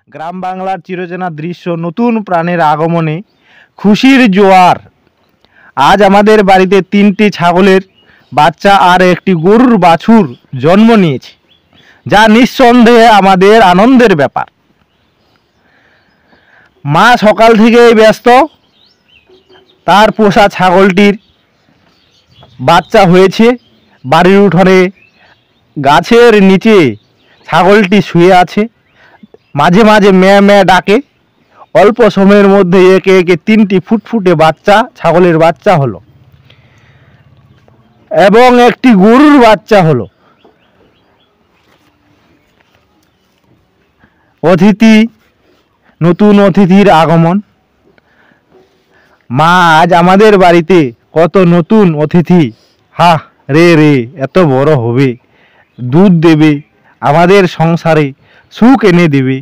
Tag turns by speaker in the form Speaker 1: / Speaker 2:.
Speaker 1: গ্রাম বাংলার চিরচেনা দৃশ্য নতুন প্রাণের আগমনে খুশির জোয়ার। আজ আমাদের বাড়িতে 3টি ছাগলের বাচ্চা আর একটি গরুর বাছুর জন্ম নিয়েছে, যা নিঃসন্দেহে আমাদের আনন্দের ব্যাপার। মা সকাল থেকেই ব্যস্ত। তার পোষা ছাগলটির বাচ্চা হয়েছে। বাড়ির উঠোনে গাছের নিচে ছাগলটি শুয়ে আছে, মাঝে মাঝে ম্যাঁ ম্যাঁ ডাকে। অল্প সময়ের মধ্যে একে একে 3টি ফুটফুটে বাচ্চা ছাগলের বাচ্চা হলো এবং একটি গরুর বাচ্চা হলো। নতুন অতিথির আগমন। মা আজ আমাদের বাড়িতে কত নতুন অতিথি, হা রে রে, এত বড় হবে, দুধ দেবে, আমাদের সংসারে সুখ এনে দেবে।